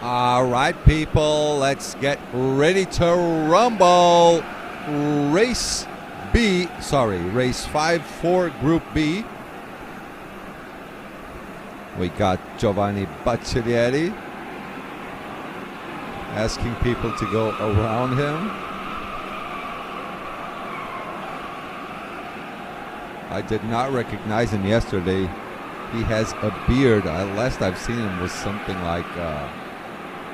All right, people, let's get ready to rumble. Race 5 for Group B. We got Giovanni Baciglietti asking people to go around him. I did not recognize him yesterday. He has a beard. Last I've seen him was something like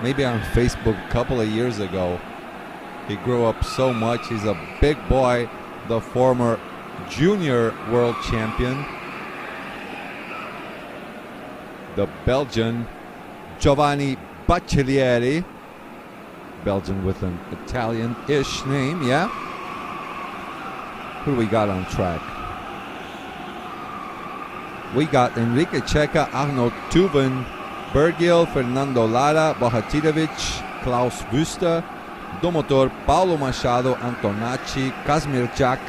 maybe on Facebook a couple of years ago. He grew up so much. He's a big boy, the former junior world champion, the Belgian Giovanni Baciglietti. Belgian with an Italian-ish name, yeah? Who do we got on track? We got Enrique Checa, Arno Tuven, Bergil, Fernando Lara, Bohatirovic, Klaus Wüster, Domotor, Paulo Machado, Antonacci, Kazimir Jack,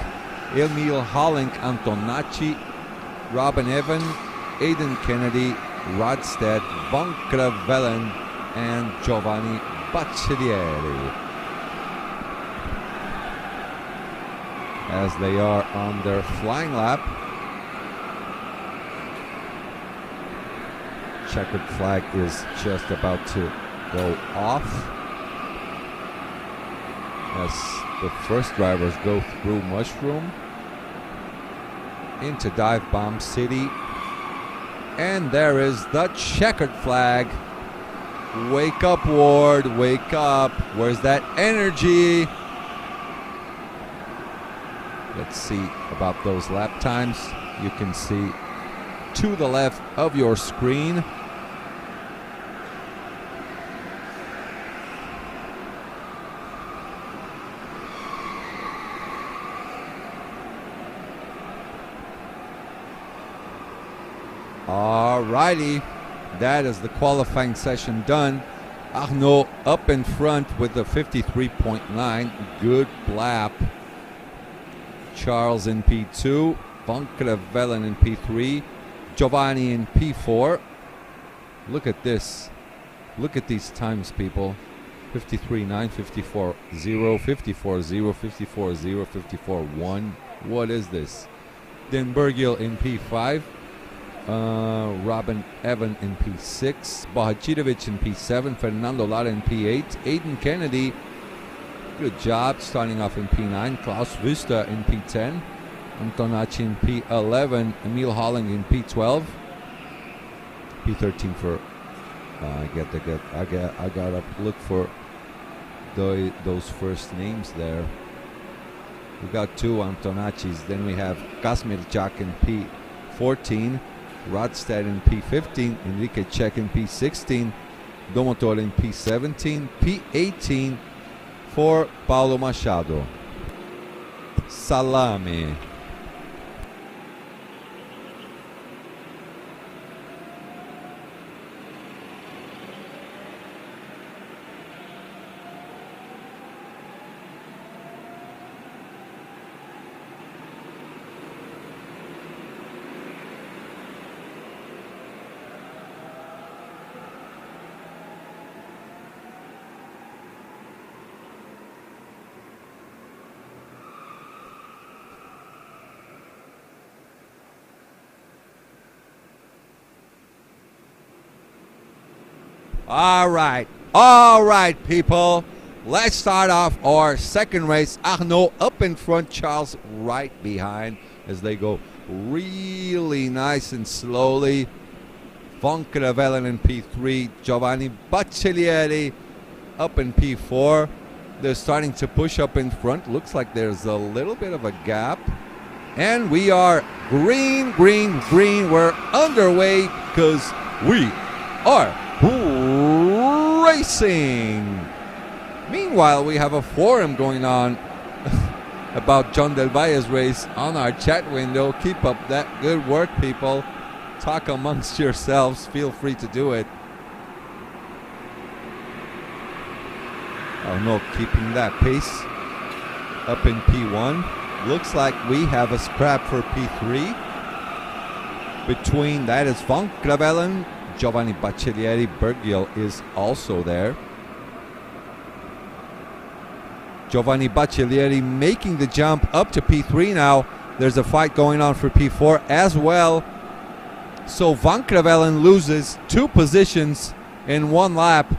Emil Holling, Antonacci, Robin Evan, Aidan Kennedy, Rodstedt, Van Kravellen, and Giovanni Baciglietti. As they are on their flying lap. Checkered flag is just about to go off as the first drivers go through Mushroom into Dive Bomb City. And there is the checkered flag. Wake up, Ward, wake up. Where's that energy? Let's see about those lap times. You can see to the left of your screen. Alrighty, that is the qualifying session done. Arnaud up in front with a 53.9, good lap. Charles in P2, Van Kravellen in P3, Giovanni in P4. Look at this. Look at these times, people. 53.9, 54.0, 54.0, 54.0, 54.1. What is this? Then Bergil in P5. Robin Evan in P6, Bohatirovic in P7, Fernando Lara in P8, Aidan Kennedy, good job starting off in P9, Klaus Wüster in P10, Antonacci in P11, Emil Holling in P12, P13 for I gotta look for those first names there. We got two Antonaccis, then we have Kazimir Jack in P14, Rodstedt in P15, Enrique Checa in P16, Domotor in P17, P18 for Paulo Machado. Salame. All right, people. Let's start off our second race. Arnaud up in front, Charles right behind as they go really nice and slowly. Van Kravellen in P3, Giovanni Baciglietti up in P4. They're starting to push up in front. Looks like there's a little bit of a gap. And we are green. We're underway because we are racing. Meanwhile, we have a forum going on about John Del Valle's race on our chat window. Keep up that good work, people. Talk amongst yourselves. Feel free to do it. Arnaud keeping that pace up in P1. Looks like we have a scrap for P3. Between that is Van Kravellen, Giovanni Baccellieri. Bergiel is also there. Giovanni Baccellieri making the jump up to P3 now. There's a fight going on for P4 as well. So Van Crevelen loses 2 positions in 1 lap.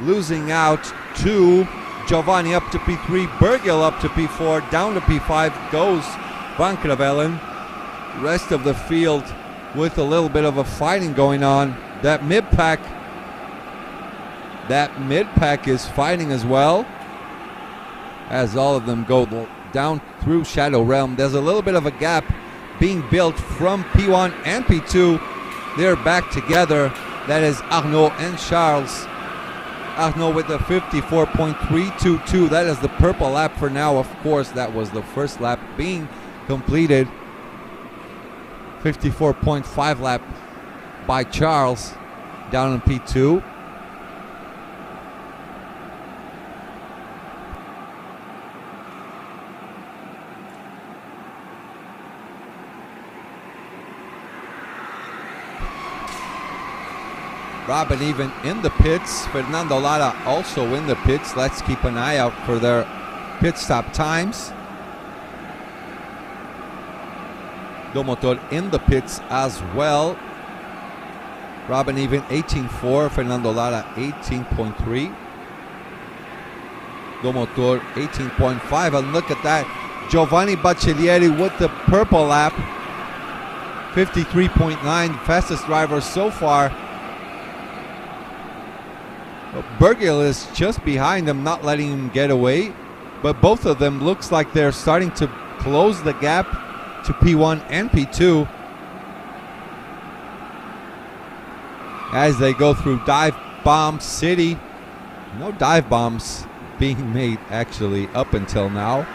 Losing out to Giovanni up to P3, Bergiel up to P4, down to P5 goes Van Crevelen. Rest of the field with a little bit of a fighting going on. That mid-pack is fighting as well, as all of them go down through Shadow Realm. There's a little bit of a gap being built from P1 and P2. They're back together. That is Arnaud and Charles. Arnaud with a 54.322. That is the purple lap for now. Of course, that was the first lap being completed. 54.5 lap by Charles down in P2. Robin even in the pits. Fernando Lara also in the pits. Let's keep an eye out for their pit stop times. Domotor in the pits as well. Robin even 18.4. Fernando Lara 18.3. Domotor 18.5. And look at that. Giovanni Baccellieri with the purple lap. 53.9. Fastest driver so far. Bergiel is just behind him, not letting him get away. But both of them looks like they're starting to close the gap to P1 and P2 as they go through Dive Bomb City. No dive bombs being made actually up until now.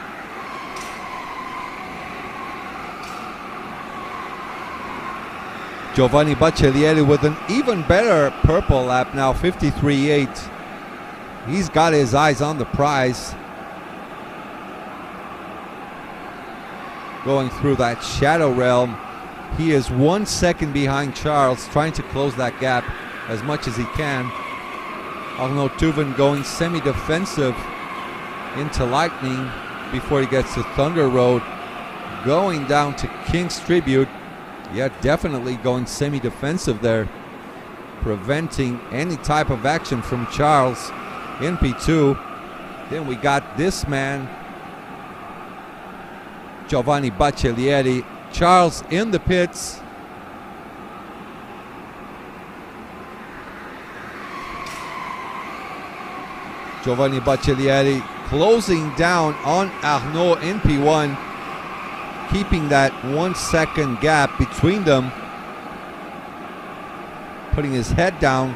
Giovanni Baccellieri with an even better purple lap now, 53.8. He's got his eyes on the prize. Going through that Shadow Realm. He is 1 second behind Charles, trying to close that gap as much as he can. Arnaud Tuven going semi-defensive into Lightning before he gets to Thunder Road. Going down to King's Tribute. Yeah, definitely going semi-defensive there, preventing any type of action from Charles in P2. Then we got this man, Giovanni Baccellieri. Charles in the pits. Giovanni Baccellieri closing down on Arnaud in P1. Keeping that 1 second gap between them. Putting his head down.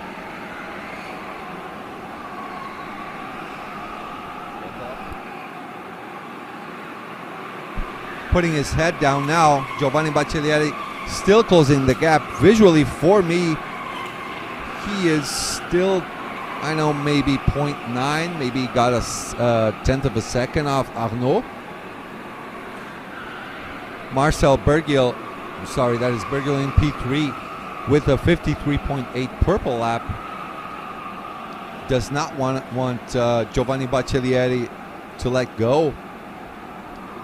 Putting his head down now. Giovanni Baccellieri still closing the gap. Visually for me, he is still, I know, maybe 0.9. Maybe he got a tenth of a second off Arnaud. Marcel Bergiel, sorry, that is Bergiel in P3 with a 53.8 purple lap. Does not want Giovanni Baccellieri to let go.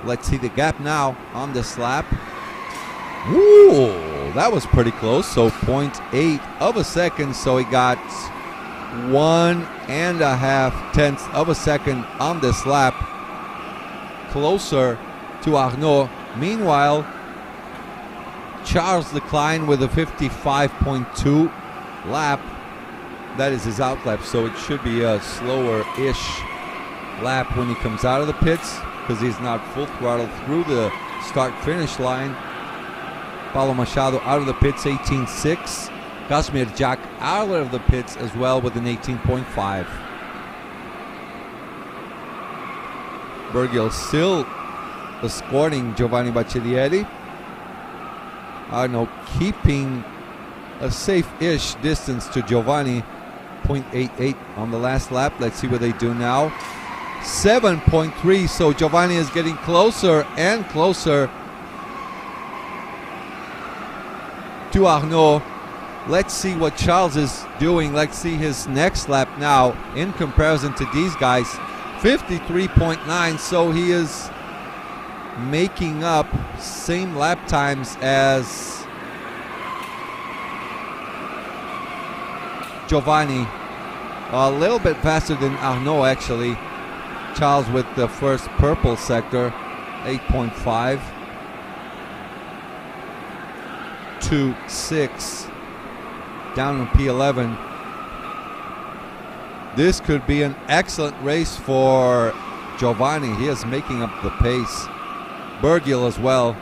Let's see the gap now on this lap. Ooh, that was pretty close. So 0.8 of a second. So he got 1.5 tenths of a second on this lap. Closer to Arnaud. Meanwhile, Charles Leclerc with a 55.2 lap. That is his out lap, so it should be a slower-ish lap when he comes out of the pits because he's not full throttle through the start-finish line. Paulo Machado out of the pits, 18.6. Kazimir Jack out of the pits as well with an 18.5. Bergiel still escorting Giovanni Baccellieri. Arnaud keeping a safe-ish distance to Giovanni, 0.88 on the last lap. Let's see what they do now. 7.3, so Giovanni is getting closer and closer to Arnaud. Let's see what Charles is doing. Let's see his next lap now in comparison to these guys. 53.9, so he is making up same lap times as Giovanni. A little bit faster than Arnaud actually. Charles with the first purple sector, 8.5 to 6 down on P11. This could be an excellent race for Giovanni. He is making up the pace. Bergil as well.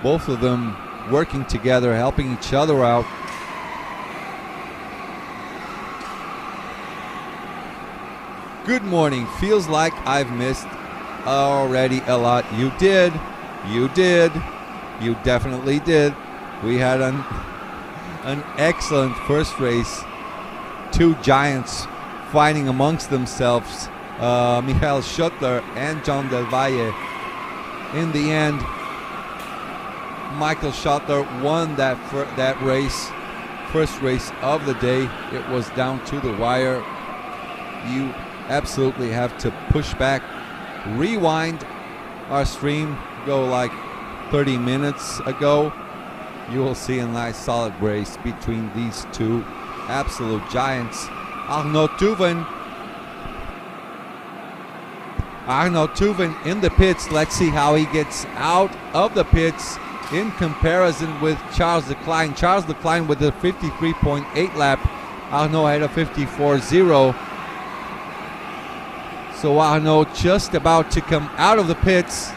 Both of them working together, helping each other out. Good morning. Feels like I've missed already a lot. You did. You did. You definitely did. We had an excellent first race. Two giants fighting amongst themselves. Michael Schottler and John Del Valle. In the end, Michael Schottler won that race. First race of the day. It was down to the wire. You absolutely have to push back, rewind our stream, go like 30 minutes ago. You will see a nice solid race between these two absolute giants. Arnaud Tuven in the pits. Let's see how he gets out of the pits in comparison with Charles Leclerc. Charles Leclerc with a 53.8 lap. Arnaud had a 54.0. So Arnaud just about to come out of the pits.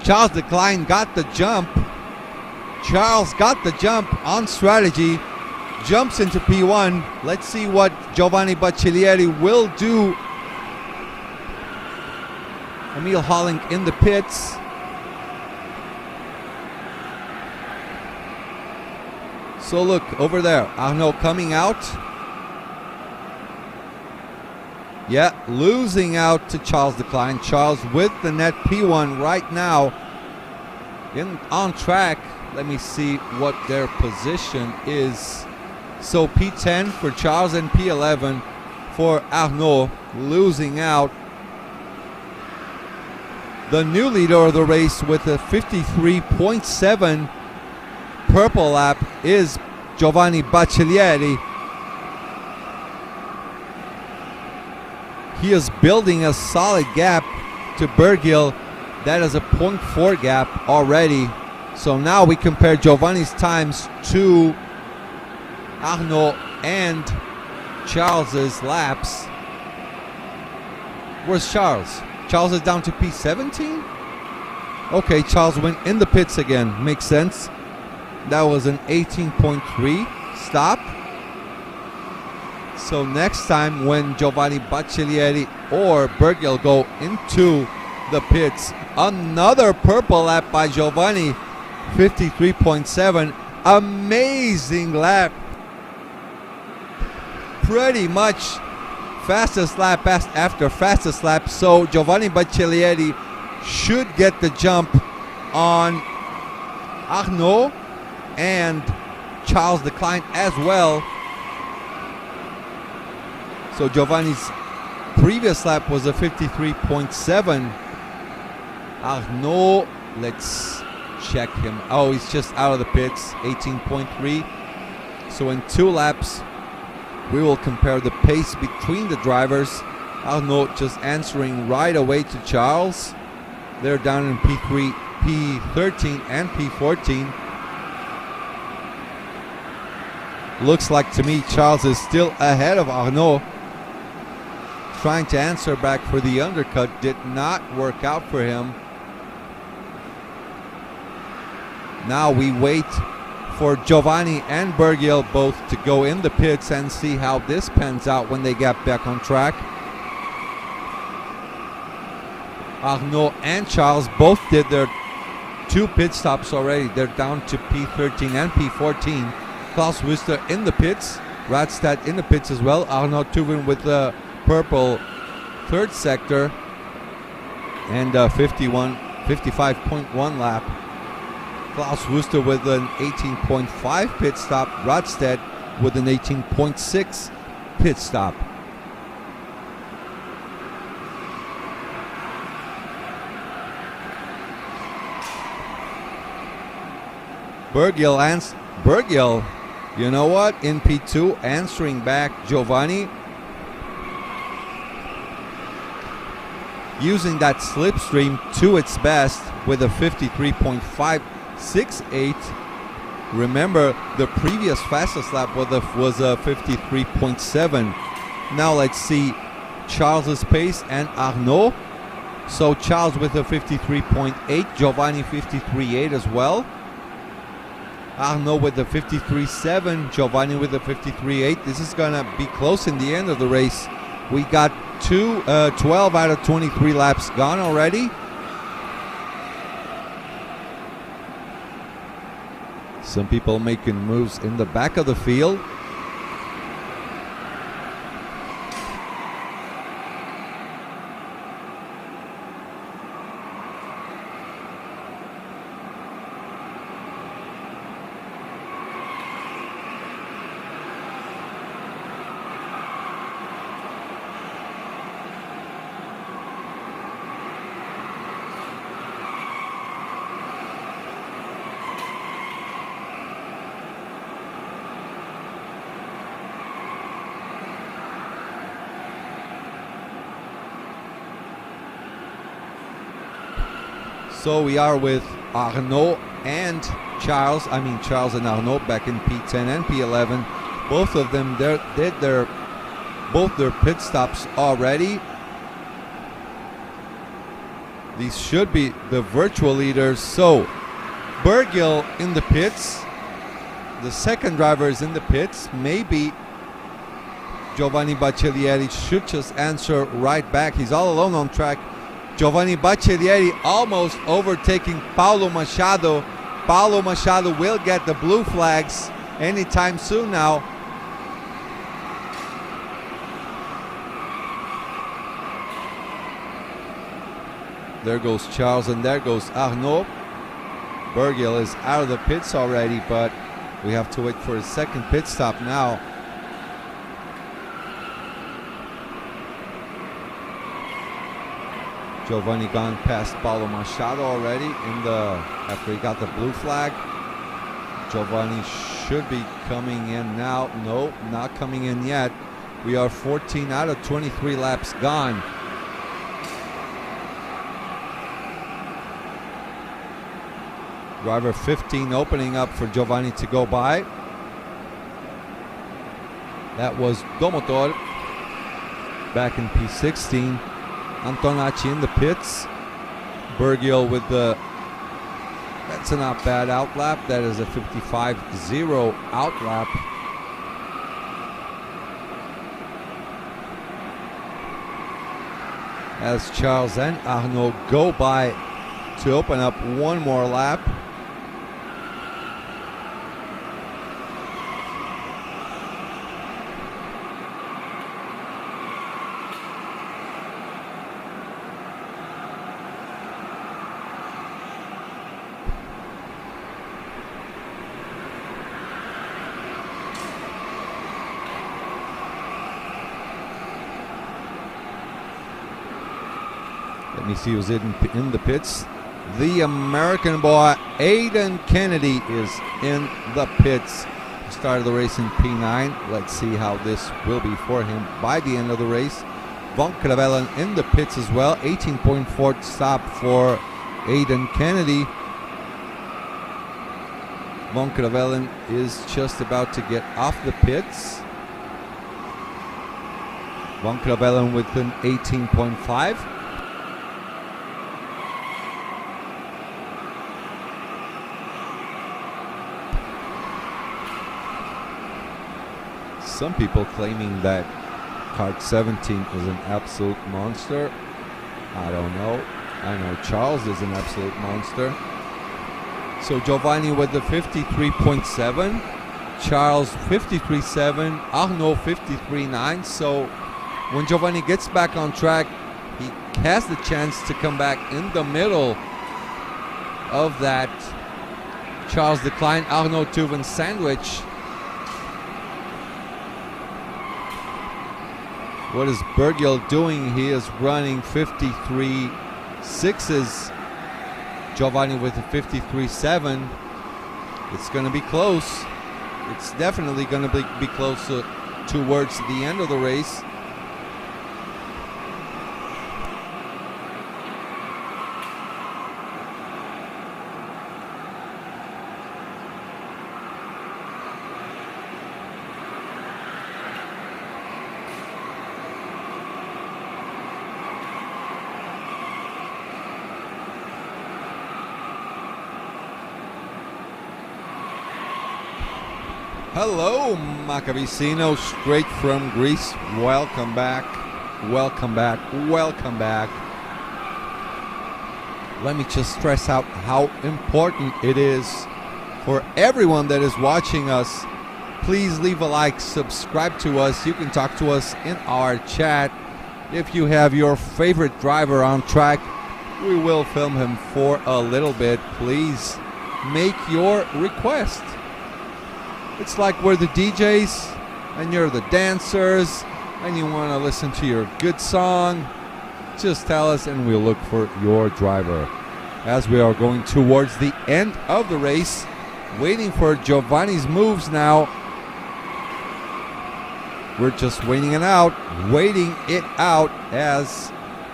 Charles Leclerc got the jump. Charles got the jump on strategy. Jumps into P1. Let's see what Giovanni Baccellieri will do. Emil Holling in the pits. So look over there, Arnaud coming out. Yeah, losing out to Charles Leclerc. Charles with the net P1 right now on track. Let me see what their position is. So P10 for Charles and P11 for Arnaud, losing out. The new leader of the race with a 53.7 purple lap is Giovanni Baccellieri. He is building a solid gap to Bergil. That is a 0.4 gap already. So now we compare Giovanni's times to Arnaud and Charles's laps. Where's Charles? Charles is down to P17? Okay, Charles went in the pits again. Makes sense. That was an 18.3 stop. So next time when Giovanni Baccellieri or Bergil go into the pits, another purple lap by Giovanni, 53.7. Amazing lap. Pretty much fastest lap after fastest lap. So Giovanni Baccellieri should get the jump on Arnaud and Charles Leclerc as well. So Giovanni's previous lap was a 53.7. Arnaud, let's check him. Oh, he's just out of the pits, 18.3. So in 2 laps, we will compare the pace between the drivers. Arnaud just answering right away to Charles. They're down in P3, P13 and P14. Looks like to me Charles is still ahead of Arnaud. Trying to answer back for the undercut did not work out for him. Now we wait for Giovanni and Bergil both to go in the pits and see how this pans out when they get back on track. Arnaud and Charles both did their 2 pit stops already. They're down to P13 and P14. Klaus Wüster in the pits. Radstadt in the pits as well. Arnaud Tuven with the purple 3rd sector. And 51 55.1 lap. Klaus Wooster with an 18.5 pit stop. Rodstedt with an 18.6 pit stop. Bergiel, you know what? In P2, answering back Giovanni. Using that slipstream to its best with a 53.568. Remember, the previous fastest lap was a 53.7. Now let's see Charles's pace and Arnaud. So Charles with a 53.8, Giovanni 53.8 as well. Arnaud with a 53.7, Giovanni with a 53.8. This is going to be close in the end of the race. We got 12 out of 23 laps gone already. Some people making moves in the back of the field. So we are with Arnaud and Charles. I mean Charles and Arnaud back in P10 and P11. Both of them did both their pit stops already. These should be the virtual leaders. So Bergiel in the pits. The second driver is in the pits. Maybe Giovanni Baccellieri should just answer right back. He's all alone on track. Giovanni Baccellieri almost overtaking Paulo Machado. Paulo Machado will get the blue flags anytime soon now. There goes Charles and there goes Arnaud. Bergiel is out of the pits already, but we have to wait for his second pit stop now. Giovanni gone past Paulo Machado already after he got the blue flag. Giovanni should be coming in now. No, not coming in yet. We are 14 out of 23 laps gone. Driver 15 opening up for Giovanni to go by. That was Domotor back in P16. Antonacci in the pits. Bergiel with that's a not bad outlap. That is a 55.0 outlap. As Charles and Arnaud go by to open up one more lap. Let me see who's in the pits. The American boy, Aiden Kennedy, is in the pits. He started the race in P9. Let's see how this will be for him by the end of the race. Von Kravellen in the pits as well. 18.4 stop for Aiden Kennedy. Von Kravellen is just about to get off the pits. Von Kravellen with an 18.5. Some people claiming that Kart 17 is an absolute monster. I don't know. I know Charles is an absolute monster. So Giovanni with the 53.7, Charles 53.7, Arnaud 53.9. So when Giovanni gets back on track, he has the chance to come back in the middle of that Charles Decline Arnaud Tuven sandwich. What is Bergiel doing? He is running 53.6s. Giovanni with a 53.7. It's going to be close. It's definitely going to be close towards the end of the race. Hello, Macavicino, straight from Greece. Welcome back. Welcome back. Welcome back. Let me just stress out how important it is for everyone that is watching us. Please leave a like, subscribe to us. You can talk to us in our chat. If you have your favorite driver on track, we will film him for a little bit. Please make your request. It's like we're the DJs and you're the dancers and you want to listen to your good song. Just tell us and we'll look for your driver. As we are going towards the end of the race, waiting for Giovanni's moves now. We're just waiting it out as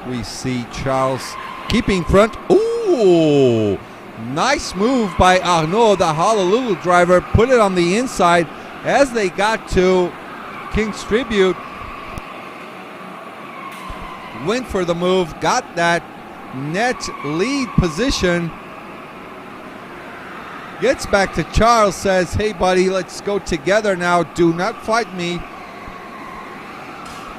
we see Charles keeping front. Ooh! Nice move by Arnaud, the Honolulu driver. Put it on the inside as they got to King's Tribute. Went for the move, got that net lead position. Gets back to Charles, says, hey buddy, let's go together now. Do not fight me.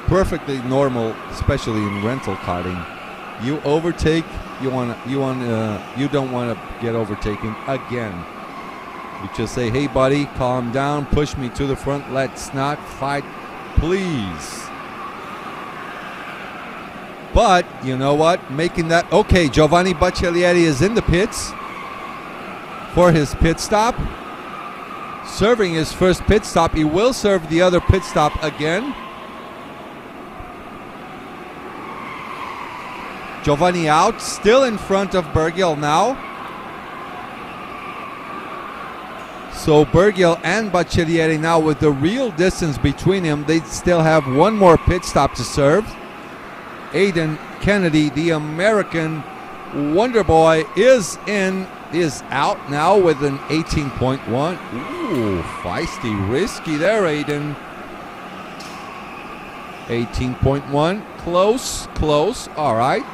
Perfectly normal, especially in rental karting. You overtake, you don't want to get overtaken again. You just say, hey buddy, calm down, push me to the front, let's not fight, please. But you know what, making that, okay, Giovanni Baccellieri is in the pits for his pit stop, serving his first pit stop. He will serve the other pit stop again. Giovanni out, still in front of Bergiel now. So Bergiel and Baccellieri now with the real distance between them. They still have one more pit stop to serve. Aiden Kennedy, the American Wonder Boy, is out now with an 18.1. Ooh, feisty, risky there, Aiden. 18.1, close, all right.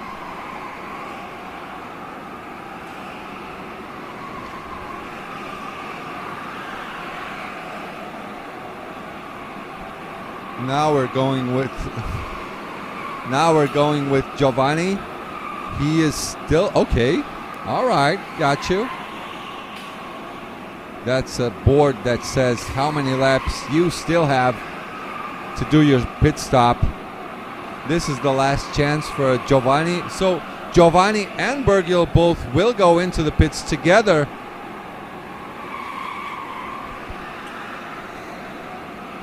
Now we're going with Giovanni. He is still okay. All right, got you. That's a board that says how many laps you still have to do your pit stop. This is the last chance for Giovanni. So Giovanni and Bergiel both will go into the pits together.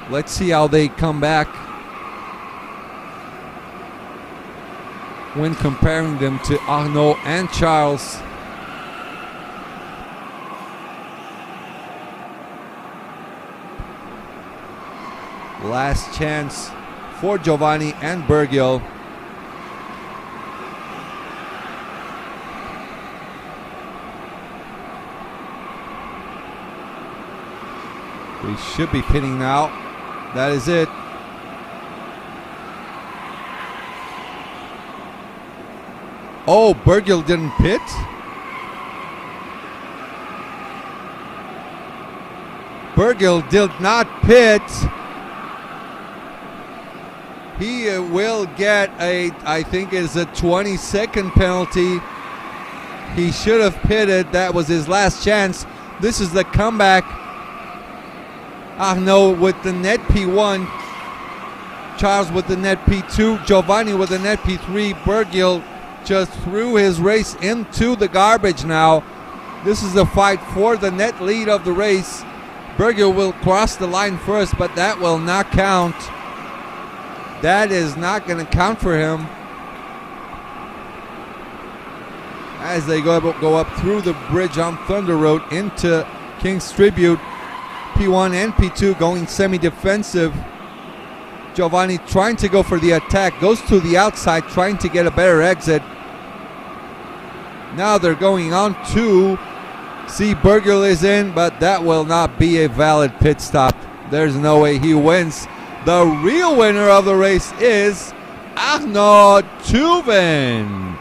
Let's see how they come back when comparing them to Arnaud and Charles. Last chance for Giovanni and Bergiel. We should be pitting now. That is it. Oh, Bergiel didn't pit. Bergiel did not pit. He will get I think it's a 20-second penalty. He should have pitted. That was his last chance. This is the comeback. Arnaud with the net P1. Charles with the net P2. Giovanni with the net P3. Bergiel just threw his race into the garbage now. This is a fight for the net lead of the race. Bergiel will cross the line first, but that will not count. That is not going to count for him. As they go up through the bridge on Thunder Road into King's Tribute. P1 and P2 going semi-defensive. Giovanni trying to go for the attack. Goes to the outside, trying to get a better exit. Now they're going on to see Bergiel is in, but that will not be a valid pit stop. There's no way he wins. The real winner of the race is Arnaud Tuven.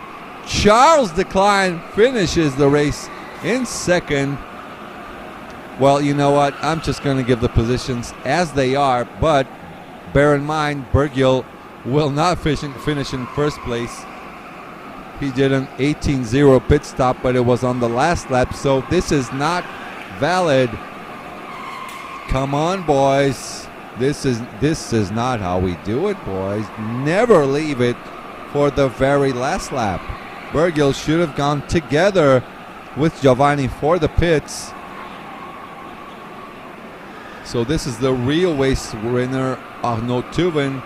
Charles Decline finishes the race in second. Well, you know what? I'm just going to give the positions as they are, but bear in mind, Bergiel will not finish in first place. He did an 18-0 pit stop, but it was on the last lap, so this is not valid. Come on, boys. This is not how we do it, boys. Never leave it for the very last lap. Bergiel should have gone together with Giovanni for the pits. So this is the real race winner, Arnaud Tuven,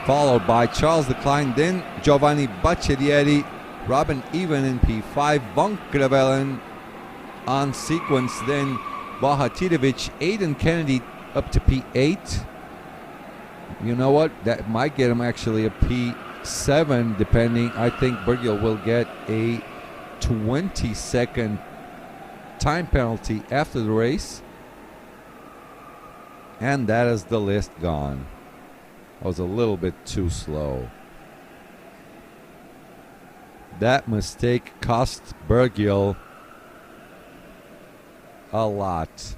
followed by Charles Decline, then Giovanni Bacciarieri, Robin Even in P5, Von Krevelen on sequence, then Bahatirovic, Aiden Kennedy up to P8. You know what? That might get him actually a P7, depending. I think Bergiel will get a 20-second time penalty after the race. And that is the list gone. I was a little bit too slow. That mistake cost Bergiel a lot.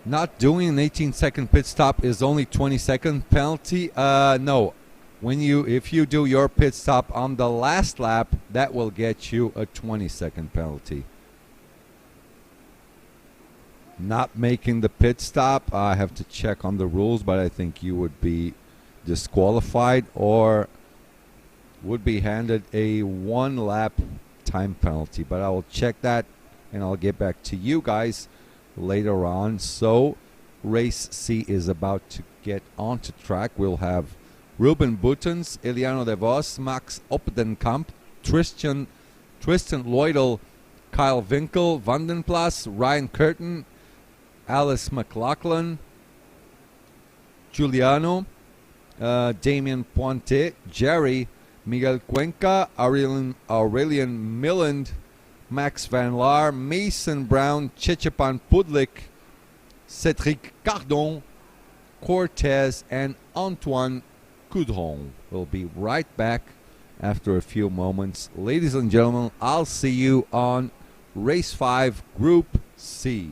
Not doing an 18-second pit stop is only 20-second penalty. No, if you do your pit stop on the last lap, that will get you a 20-second penalty. Not making the pit stop, I have to check on the rules, but I think you would be disqualified or would be handed a 1-lap time penalty. But I will check that and I'll get back to you guys later on. So race C is about to get onto track. We'll have Ruben Buttons, Eliano De Vos, Max Opdenkamp, Tristan Leudel, Kyle Winkel, Vandenplas, Ryan Curtin, Alice McLaughlin, Giuliano, Damien Pointe, Jerry, Miguel Cuenca, Aurelian Milland, Max Van Laar, Mason Brown, Chechepan Pudlik, Cedric Cardon, Cortez, and Antoine Coudron. We'll be right back after a few moments. Ladies and gentlemen, I'll see you on Race 5, Group C.